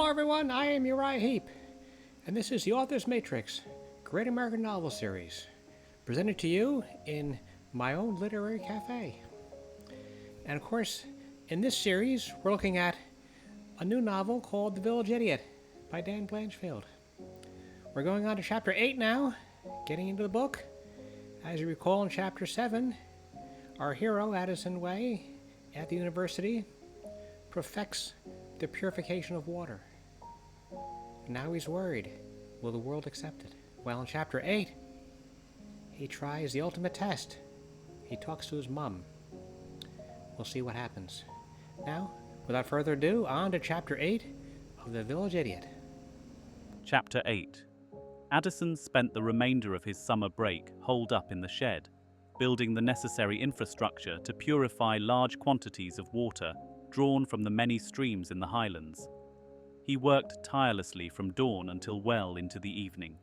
Hello everyone, I am Uriah Heep, and this is the Author's Matrix, Great American Novel Series, presented to you in my own literary cafe. And of course, in this series, we're looking at a new novel called The Village Idiot by Dan Blanchfield. We're going on to chapter 8 now, getting into the book. As you recall, in chapter 7, our hero, Addison Way, at the university, perfects the purification of water. Now he's worried. Will the world accept it? Well, in chapter 8, he tries the ultimate test. He talks to his mom. We'll see what happens. Now, without further ado, on to chapter 8 of The Village Idiot. Chapter 8. Addison spent the remainder of his summer break holed up in the shed, building the necessary infrastructure to purify large quantities of water drawn from the many streams in the highlands. He worked tirelessly from dawn until well into the evening.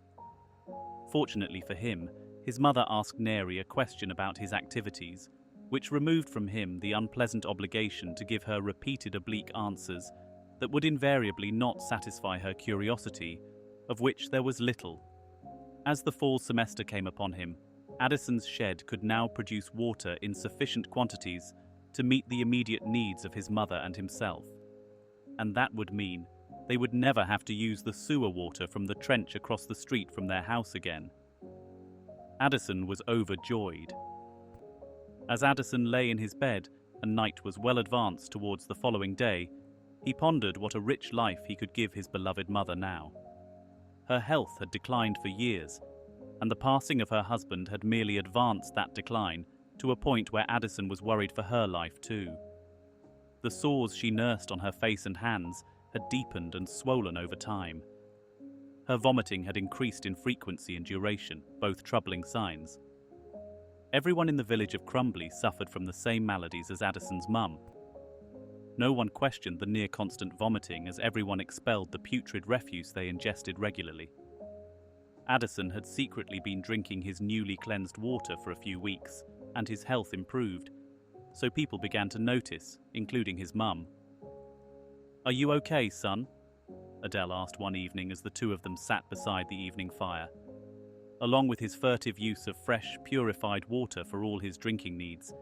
Fortunately for him, his mother asked Neri a question about his activities, which removed from him the unpleasant obligation to give her repeated oblique answers that would invariably not satisfy her curiosity, of which there was little. As the fall semester came upon him, Addison's shed could now produce water in sufficient quantities to meet the immediate needs of his mother and himself. And that would mean they would never have to use the sewer water from the trench across the street from their house again. Addison was overjoyed. As Addison lay in his bed and night was well advanced towards the following day, he pondered what a rich life he could give his beloved mother now. Her health had declined for years, and the passing of her husband had merely advanced that decline to a point where Addison was worried for her life too. The sores she nursed on her face and hands had deepened and swollen over time. Her vomiting had increased in frequency and duration, both troubling signs. Everyone in the village of Crumbly suffered from the same maladies as Addison's mum. No one questioned the near-constant vomiting as everyone expelled the putrid refuse they ingested regularly. Addison had secretly been drinking his newly cleansed water for a few weeks, and his health improved, so people began to notice, including his mum. "Are you okay, son?" Adele asked one evening as the two of them sat beside the evening fire. Along with his furtive use of fresh, purified water for all his drinking needs,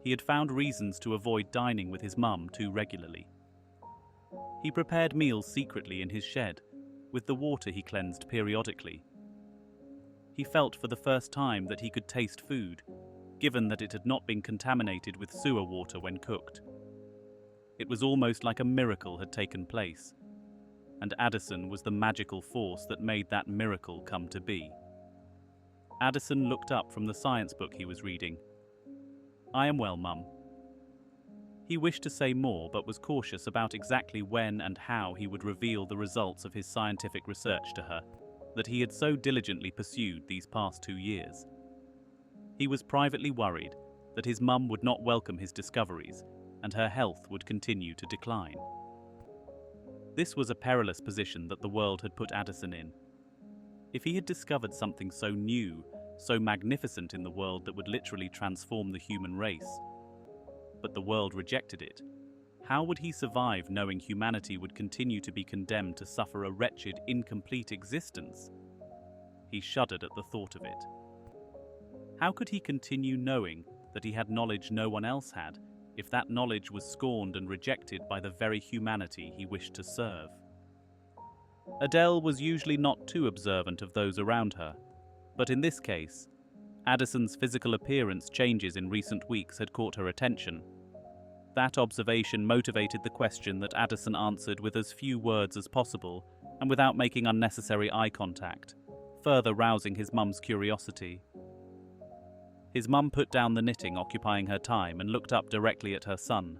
he had found reasons to avoid dining with his mum too regularly. He prepared meals secretly in his shed, with the water he cleansed periodically. He felt for the first time that he could taste food, given that it had not been contaminated with sewer water when cooked. It was almost like a miracle had taken place, and Addison was the magical force that made that miracle come to be. Addison looked up from the science book he was reading. "I am well, Mum." He wished to say more, but was cautious about exactly when and how he would reveal the results of his scientific research to her, that he had so diligently pursued these past 2 years. He was privately worried that his mum would not welcome his discoveries, and her health would continue to decline. This was a perilous position that the world had put Addison in. If he had discovered something so new, so magnificent in the world that would literally transform the human race, but the world rejected it, how would he survive knowing humanity would continue to be condemned to suffer a wretched, incomplete existence? He shuddered at the thought of it. How could he continue knowing that he had knowledge no one else had, if that knowledge was scorned and rejected by the very humanity he wished to serve? Adele was usually not too observant of those around her, but in this case, Addison's physical appearance changes in recent weeks had caught her attention. That observation motivated the question that Addison answered with as few words as possible and without making unnecessary eye contact, further rousing his mum's curiosity. His mum put down the knitting occupying her time and looked up directly at her son.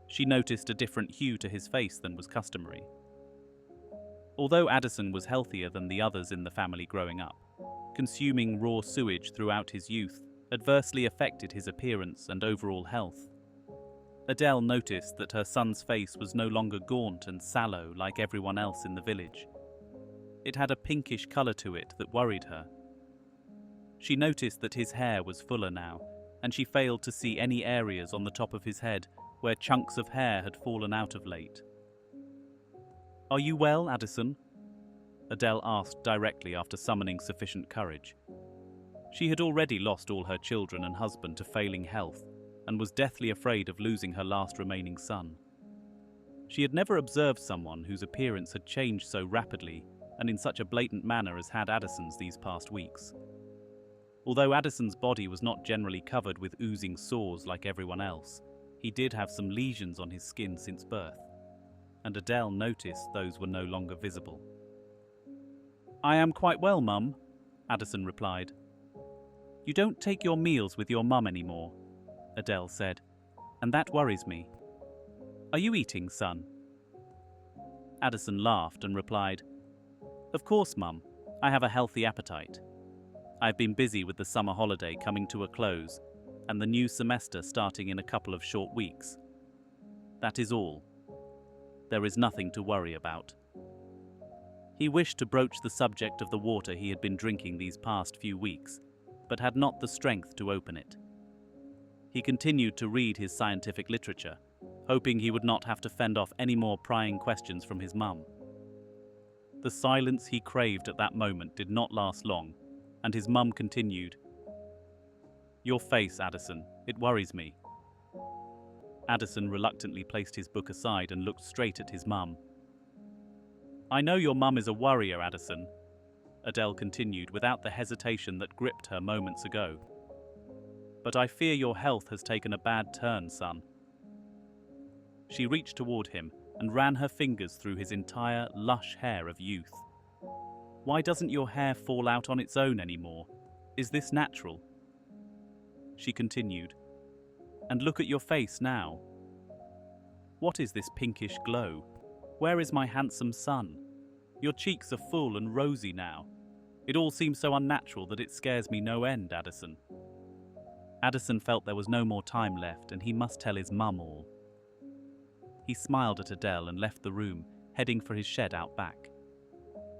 She noticed a different hue to his face than was customary. Although Addison was healthier than the others in the family growing up, consuming raw sewage throughout his youth adversely affected his appearance and overall health. Adele noticed that her son's face was no longer gaunt and sallow like everyone else in the village. It had a pinkish colour to it that worried her. She noticed that his hair was fuller now, and she failed to see any areas on the top of his head where chunks of hair had fallen out of late. Are you well, Addison? Adele asked directly after summoning sufficient courage. She had already lost all her children and husband to failing health and was deathly afraid of losing her last remaining son. She had never observed someone whose appearance had changed so rapidly and in such a blatant manner as had Addison's these past weeks. Although Addison's body was not generally covered with oozing sores like everyone else, he did have some lesions on his skin since birth, and Adele noticed those were no longer visible. "I am quite well, Mum," Addison replied. "You don't take your meals with your mum anymore," Adele said, "and that worries me. Are you eating, son?" Addison laughed and replied, "Of course, Mum. I have a healthy appetite. I've been busy with the summer holiday coming to a close and the new semester starting in a couple of short weeks. That is all. There is nothing to worry about." He wished to broach the subject of the water he had been drinking these past few weeks, but had not the strength to open it. He continued to read his scientific literature, hoping he would not have to fend off any more prying questions from his mum. The silence he craved at that moment did not last long, and his mum continued, "Your face, Addison, it worries me." Addison reluctantly placed his book aside and looked straight at his mum. "I know your mum is a worrier, Addison," Adele continued without the hesitation that gripped her moments ago. "But I fear your health has taken a bad turn, son." She reached toward him and ran her fingers through his entire, lush hair of youth. "Why doesn't your hair fall out on its own anymore? Is this natural?" She continued, "And look at your face now. What is this pinkish glow? Where is my handsome son? Your cheeks are full and rosy now. It all seems so unnatural that it scares me no end, Addison." Addison felt there was no more time left and he must tell his mum all. He smiled at Adele and left the room, heading for his shed out back.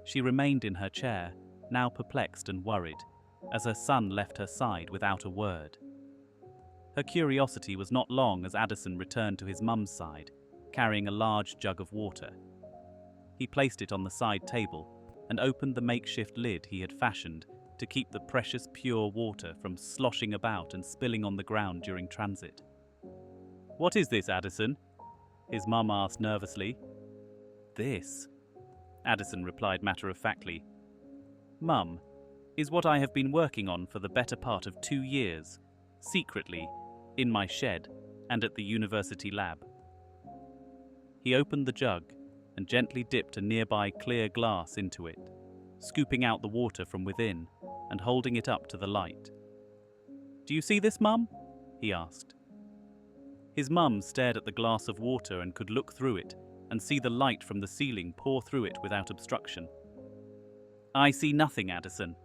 She remained in her chair, now perplexed and worried, as her son left her side without a word. Her curiosity was not long as Addison returned to his mum's side, carrying a large jug of water. He placed it on the side table and opened the makeshift lid he had fashioned to keep the precious pure water from sloshing about and spilling on the ground during transit. "What is this, Addison?" his mum asked nervously. "This," Addison replied matter-of-factly, "Mum, is what I have been working on for the better part of 2 years, secretly, in my shed and at the university lab." He opened the jug and gently dipped a nearby clear glass into it, scooping out the water from within and holding it up to the light. "Do you see this, Mum?" he asked. His mum stared at the glass of water and could look through it and see the light from the ceiling pour through it without obstruction. "I see nothing, Addison,"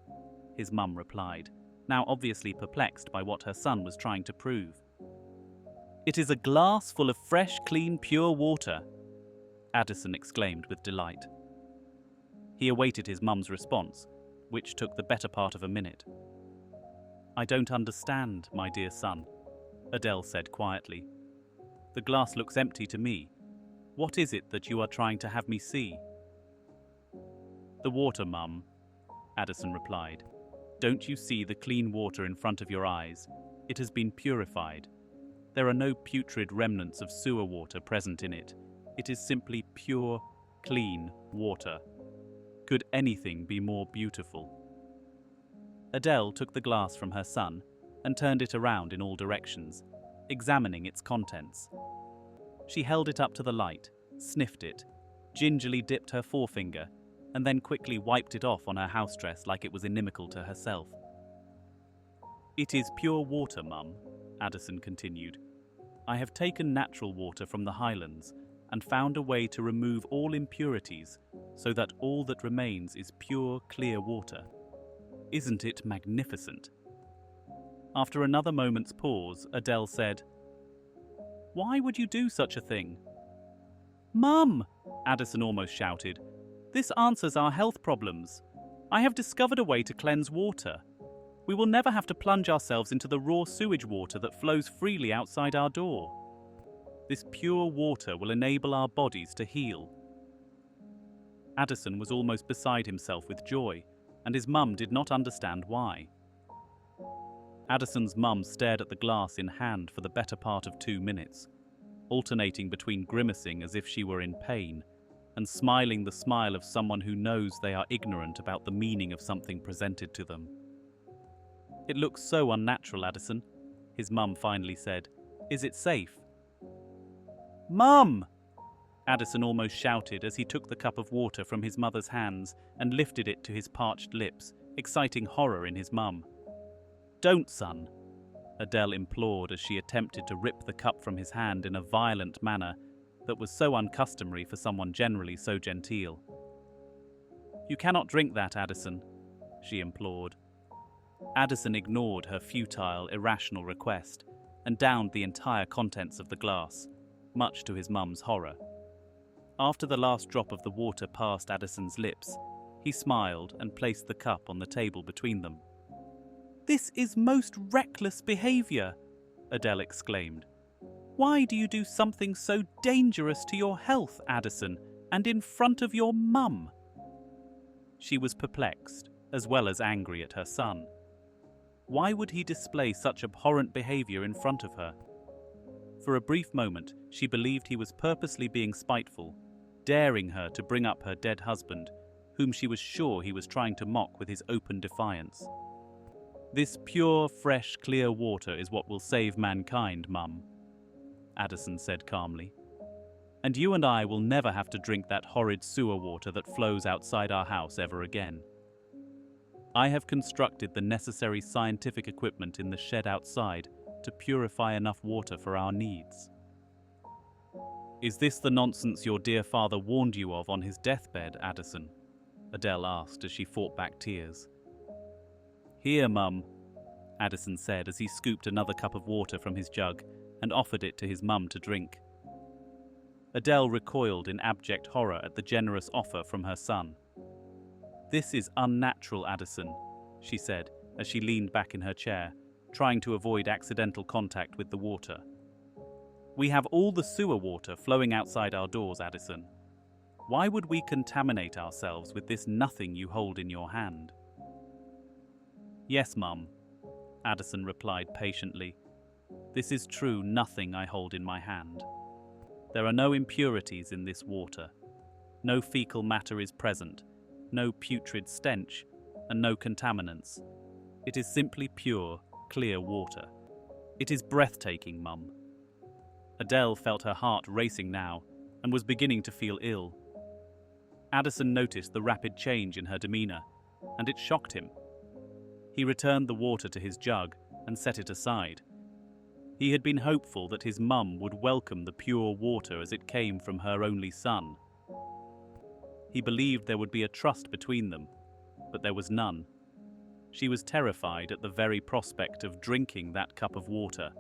his mum replied, now obviously perplexed by what her son was trying to prove. "It is a glass full of fresh, clean, pure water," Addison exclaimed with delight. He awaited his mum's response, which took the better part of a minute. "I don't understand, my dear son," Adele said quietly. "The glass looks empty to me. What is it that you are trying to have me see?" "The water, Mum," Addison replied. "Don't you see the clean water in front of your eyes? It has been purified. There are no putrid remnants of sewer water present in it. It is simply pure, clean water. Could anything be more beautiful?" Adele took the glass from her son and turned it around in all directions, examining its contents. She held it up to the light, sniffed it, gingerly dipped her forefinger, and then quickly wiped it off on her house dress like it was inimical to herself. "It is pure water, Mum," Addison continued. "I have taken natural water from the highlands and found a way to remove all impurities so that all that remains is pure, clear water. Isn't it magnificent?" After another moment's pause, Adele said, "Why would you do such a thing?" "Mum!" Addison almost shouted. "This answers our health problems. I have discovered a way to cleanse water. We will never have to plunge ourselves into the raw sewage water that flows freely outside our door. This pure water will enable our bodies to heal." Addison was almost beside himself with joy, and his mum did not understand why. Addison's mum stared at the glass in hand for the better part of 2 minutes, alternating between grimacing as if she were in pain and smiling the smile of someone who knows they are ignorant about the meaning of something presented to them. "It looks so unnatural, Addison," his mum finally said. "Is it safe?" "Mum!" Addison almost shouted as he took the cup of water from his mother's hands and lifted it to his parched lips, exciting horror in his mum. "Don't, son," Adele implored as she attempted to rip the cup from his hand in a violent manner that was so uncustomary for someone generally so genteel. "You cannot drink that, Addison," she implored. Addison ignored her futile, irrational request and downed the entire contents of the glass, much to his mum's horror. After the last drop of the water passed Addison's lips, he smiled and placed the cup on the table between them. "This is most reckless behavior," Adele exclaimed. "Why do you do something so dangerous to your health, Addison, and in front of your mum?" She was perplexed, as well as angry at her son. Why would he display such abhorrent behavior in front of her? For a brief moment, she believed he was purposely being spiteful, daring her to bring up her dead husband, whom she was sure he was trying to mock with his open defiance. "This pure, fresh, clear water is what will save mankind, Mum," Addison said calmly. "And you and I will never have to drink that horrid sewer water that flows outside our house ever again. I have constructed the necessary scientific equipment in the shed outside to purify enough water for our needs." "Is this the nonsense your dear father warned you of on his deathbed, Addison?" Adele asked as she fought back tears. "Here, Mum," Addison said as he scooped another cup of water from his jug and offered it to his mum to drink. Adele recoiled in abject horror at the generous offer from her son. "This is unnatural, Addison," she said as she leaned back in her chair, trying to avoid accidental contact with the water. "We have all the sewer water flowing outside our doors, Addison. Why would we contaminate ourselves with this nothing you hold in your hand?" "Yes, Mum," Addison replied patiently. "This is true nothing I hold in my hand. There are no impurities in this water. No fecal matter is present, no putrid stench, and no contaminants. It is simply pure, clear water. It is breathtaking, Mum." Adele felt her heart racing now and was beginning to feel ill. Addison noticed the rapid change in her demeanor, and it shocked him. He returned the water to his jug and set it aside. He had been hopeful that his mum would welcome the pure water as it came from her only son. He believed there would be a trust between them, but there was none. She was terrified at the very prospect of drinking that cup of water.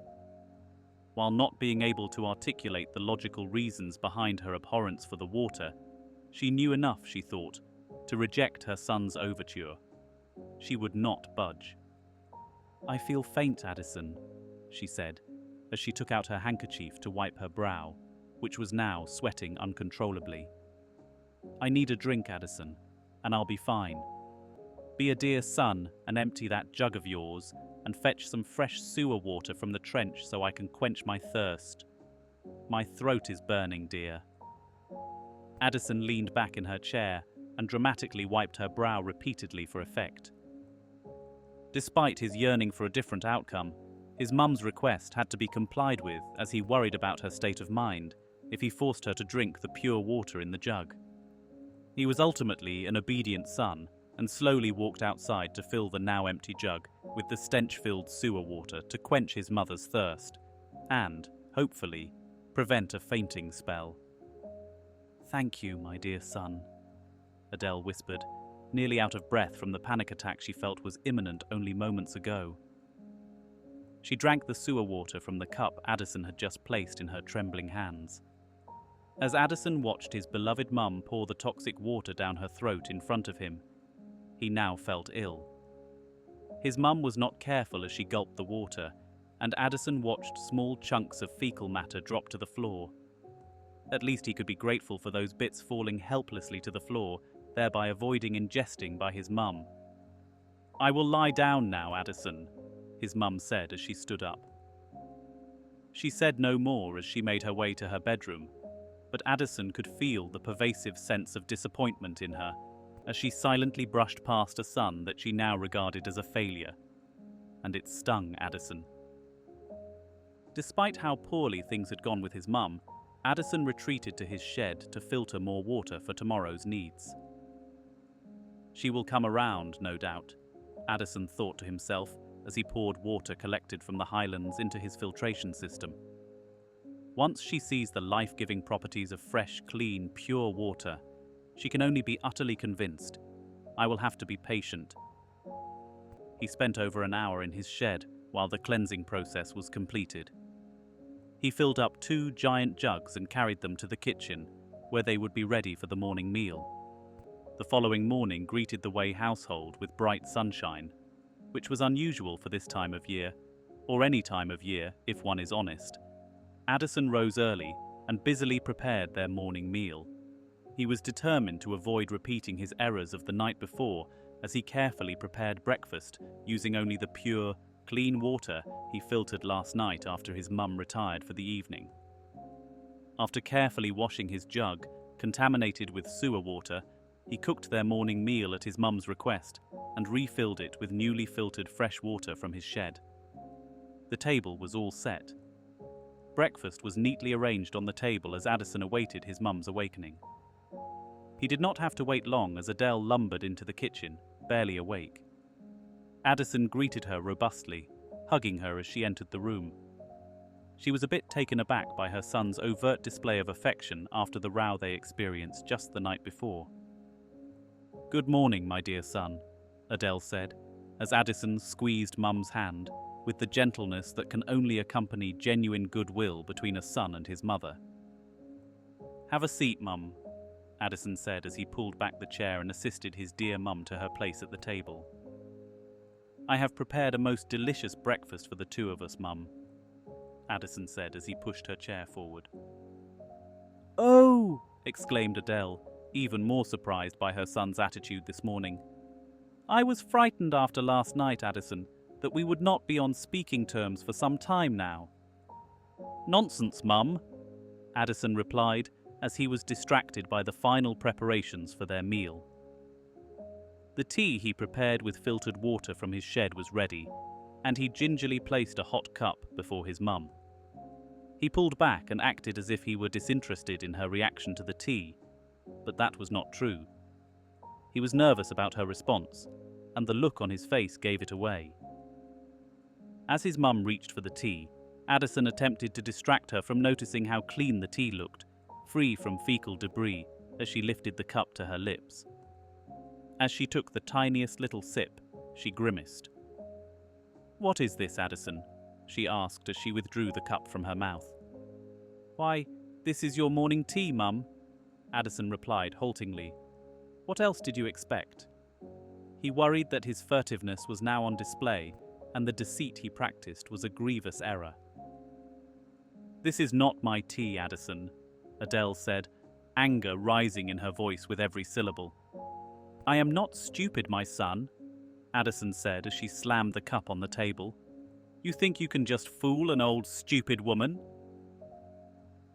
While not being able to articulate the logical reasons behind her abhorrence for the water, she knew enough, she thought, to reject her son's overture. She would not budge. "I feel faint, Addison," she said, as she took out her handkerchief to wipe her brow, which was now sweating uncontrollably. "I need a drink, Addison, and I'll be fine. Be a dear son and empty that jug of yours and fetch some fresh sewer water from the trench so I can quench my thirst. My throat is burning, dear." Addison leaned back in her chair and dramatically wiped her brow repeatedly for effect. Despite his yearning for a different outcome, his mum's request had to be complied with as he worried about her state of mind if he forced her to drink the pure water in the jug. He was ultimately an obedient son and slowly walked outside to fill the now empty jug with the stench-filled sewer water to quench his mother's thirst and, hopefully, prevent a fainting spell. "Thank you, my dear son," Adele whispered, nearly out of breath from the panic attack she felt was imminent only moments ago. She drank the sewer water from the cup Addison had just placed in her trembling hands. As Addison watched his beloved mum pour the toxic water down her throat in front of him, he now felt ill. His mum was not careful as she gulped the water, and Addison watched small chunks of fecal matter drop to the floor. At least he could be grateful for those bits falling helplessly to the floor, thereby avoiding ingesting by his mum. "I will lie down now, Addison," his mum said as she stood up. She said no more as she made her way to her bedroom, but Addison could feel the pervasive sense of disappointment in her as she silently brushed past a son that she now regarded as a failure. And it stung Addison. Despite how poorly things had gone with his mum, Addison retreated to his shed to filter more water for tomorrow's needs. She will come around, no doubt, Addison thought to himself as he poured water collected from the highlands into his filtration system. Once she sees the life-giving properties of fresh, clean, pure water, she can only be utterly convinced. I will have to be patient. He spent over an hour in his shed while the cleansing process was completed. He filled up 2 giant jugs and carried them to the kitchen, where they would be ready for the morning meal. The following morning greeted the Way household with bright sunshine, which was unusual for this time of year, or any time of year, if one is honest. Addison rose early and busily prepared their morning meal. He was determined to avoid repeating his errors of the night before as he carefully prepared breakfast using only the pure, clean water he filtered last night after his mum retired for the evening. After carefully washing his jug, contaminated with sewer water, he cooked their morning meal at his mum's request and refilled it with newly filtered fresh water from his shed. The table was all set. Breakfast was neatly arranged on the table as Addison awaited his mum's awakening. He did not have to wait long as Adele lumbered into the kitchen, barely awake. Addison greeted her robustly, hugging her as she entered the room. She was a bit taken aback by her son's overt display of affection after the row they experienced just the night before. "Good morning, my dear son," Adele said, as Addison squeezed Mum's hand with the gentleness that can only accompany genuine goodwill between a son and his mother. "Have a seat, Mum," Addison said as he pulled back the chair and assisted his dear mum to her place at the table. "I have prepared a most delicious breakfast for the 2 of us, Mum," Addison said as he pushed her chair forward. "Oh!" exclaimed Adele, even more surprised by her son's attitude this morning. "I was frightened after last night, Addison, that we would not be on speaking terms for some time now." "Nonsense, Mum," Addison replied as he was distracted by the final preparations for their meal. The tea he prepared with filtered water from his shed was ready, and he gingerly placed a hot cup before his mum. He pulled back and acted as if he were disinterested in her reaction to the tea, but that was not true. He was nervous about her response, and the look on his face gave it away. As his mum reached for the tea, Addison attempted to distract her from noticing how clean the tea looked, free from fecal debris, as she lifted the cup to her lips. As she took the tiniest little sip, she grimaced. "What is this, Addison?" she asked as she withdrew the cup from her mouth. "Why, this is your morning tea, Mum," Addison replied haltingly. "What else did you expect?" He worried that his furtiveness was now on display, and the deceit he practiced was a grievous error. "This is not my tea, Addison," Adele said, anger rising in her voice with every syllable. "I am not stupid, my son," Addison said as she slammed the cup on the table. "You think you can just fool an old stupid woman?"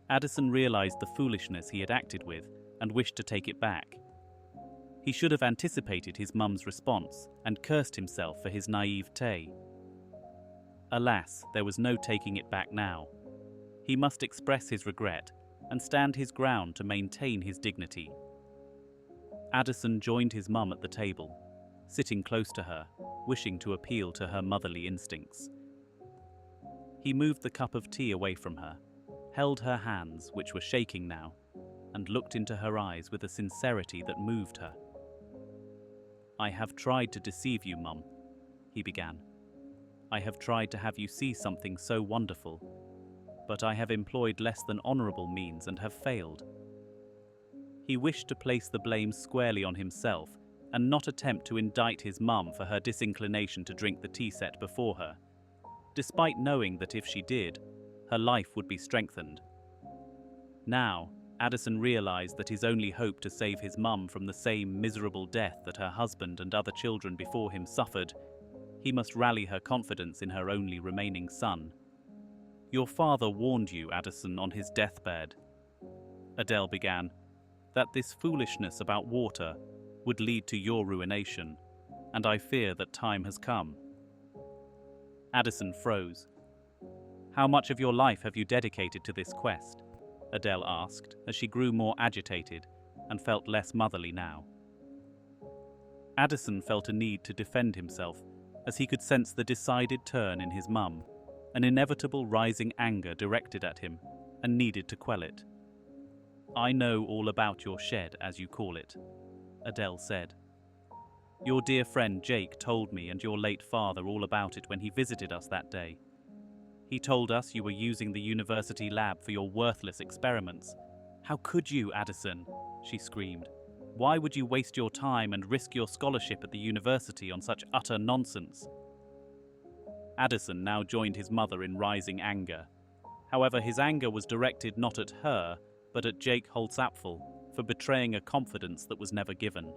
Addison realized the foolishness he had acted with and wished to take it back. He should have anticipated his mum's response and cursed himself for his naivete. Alas, there was no taking it back now. He must express his regret and stand his ground to maintain his dignity. Addison joined his mum at the table, sitting close to her, wishing to appeal to her motherly instincts. He moved the cup of tea away from her, held her hands, which were shaking now, and looked into her eyes with a sincerity that moved her. "I have tried to deceive you, Mum," he began. "I have tried to have you see something so wonderful, but I have employed less than honourable means and have failed." He wished to place the blame squarely on himself and not attempt to indict his mum for her disinclination to drink the tea set before her, despite knowing that if she did, her life would be strengthened. Now, Addison realized that his only hope to save his mum from the same miserable death that her husband and other children before him suffered, he must rally her confidence in her only remaining son. "Your father warned you, Addison, on his deathbed," Adele began, "that this foolishness about water would lead to your ruination, and I fear that time has come." Addison froze. "How much of your life have you dedicated to this quest?" Adele asked, as she grew more agitated and felt less motherly now. Addison felt a need to defend himself, as he could sense the decided turn in his mum, an inevitable rising anger directed at him, and needed to quell it. "I know all about your shed, as you call it," Adele said. "Your dear friend Jake told me and your late father all about it when he visited us that day. He told us you were using the university lab for your worthless experiments. How could you, Addison?" she screamed. "Why would you waste your time and risk your scholarship at the university on such utter nonsense?" Addison now joined his mother in rising anger. However, his anger was directed not at her, but at Jake Holtzapfel for betraying a confidence that was never given.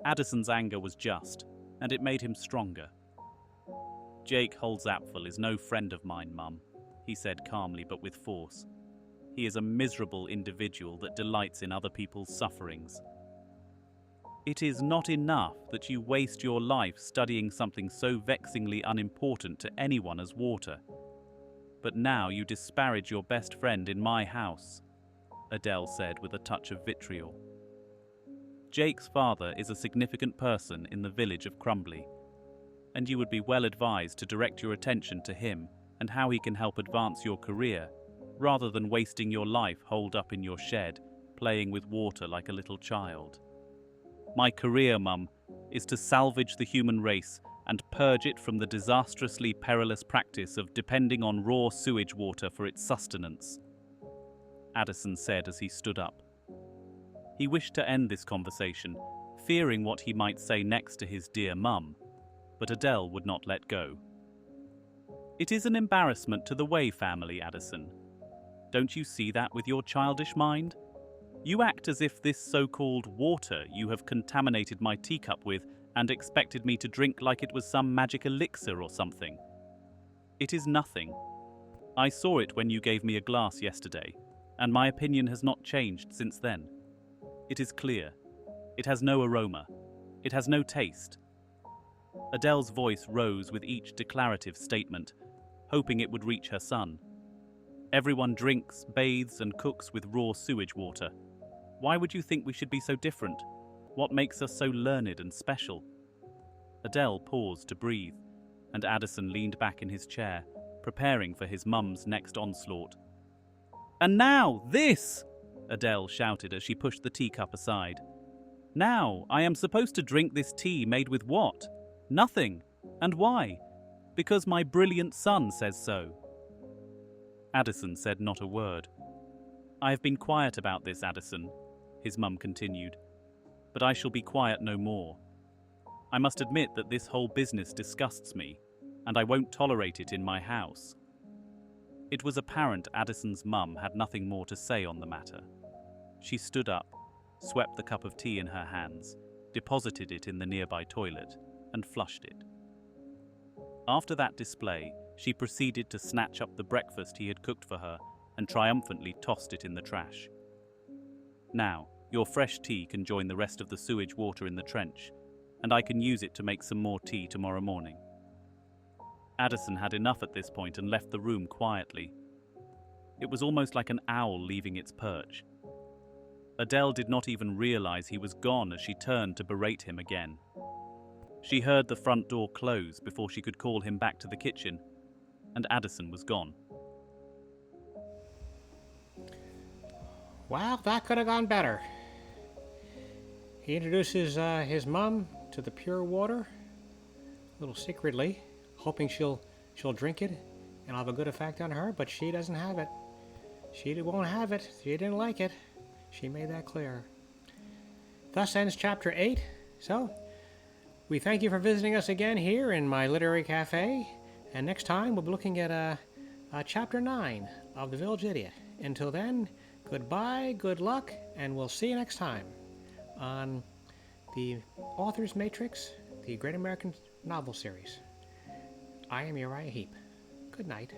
Addison's anger was just, and it made him stronger. "Jake Holtzapfel is no friend of mine, Mum," he said calmly but with force. "He is a miserable individual that delights in other people's sufferings. It is not enough that you waste your life studying something so vexingly unimportant to anyone as water. But now you disparage your best friend in my house," Adele said with a touch of vitriol. "Jake's father is a significant person in the village of Crumbly, and you would be well advised to direct your attention to him and how he can help advance your career, rather than wasting your life holed up in your shed, playing with water like a little child. My career, Mum, is to salvage the human race and purge it from the disastrously perilous practice of depending on raw sewage water for its sustenance," Addison said as he stood up. He wished to end this conversation, fearing what he might say next to his dear mum, but Adele would not let go. "It is an embarrassment to the Way family, Addison. Don't you see that with your childish mind? You act as if this so-called water you have contaminated my teacup with and expected me to drink like it was some magic elixir or something. It is nothing. I saw it when you gave me a glass yesterday, and my opinion has not changed since then. It is clear. It has no aroma. It has no taste." Adele's voice rose with each declarative statement, hoping it would reach her son. "Everyone drinks, bathes, and cooks with raw sewage water. Why would you think we should be so different? What makes us so learned and special?" Adele paused to breathe, and Addison leaned back in his chair, preparing for his mum's next onslaught. "And now, this!" Adele shouted as she pushed the teacup aside. "Now, I am supposed to drink this tea made with what? Nothing. And why? Because my brilliant son says so." Addison said not a word. "I have been quiet about this, Addison," his mum continued, "but I shall be quiet no more. I must admit that this whole business disgusts me, and I won't tolerate it in my house." It was apparent Addison's mum had nothing more to say on the matter. She stood up, swept the cup of tea in her hands, deposited it in the nearby toilet, and flushed it. After that display, she proceeded to snatch up the breakfast he had cooked for her and triumphantly tossed it in the trash. "Now, your fresh tea can join the rest of the sewage water in the trench, and I can use it to make some more tea tomorrow morning." Addison had enough at this point and left the room quietly. It was almost like an owl leaving its perch. Adele did not even realize he was gone as she turned to berate him again. She heard the front door close before she could call him back to the kitchen, and Addison was gone. Well, that could have gone better. He introduces his mum to the pure water, a little secretly, hoping she'll drink it and have a good effect on her, but she doesn't have it. She won't have it. She didn't like it. She made that clear. Thus ends Chapter 8. So, we thank you for visiting us again here in my literary cafe, and next time we'll be looking at Chapter 9 of The Village Idiot. Until then, Goodbye, good luck, and we'll see you next time on the Author's Matrix, the Great American Novel Series. I am Uriah Heep. Good night.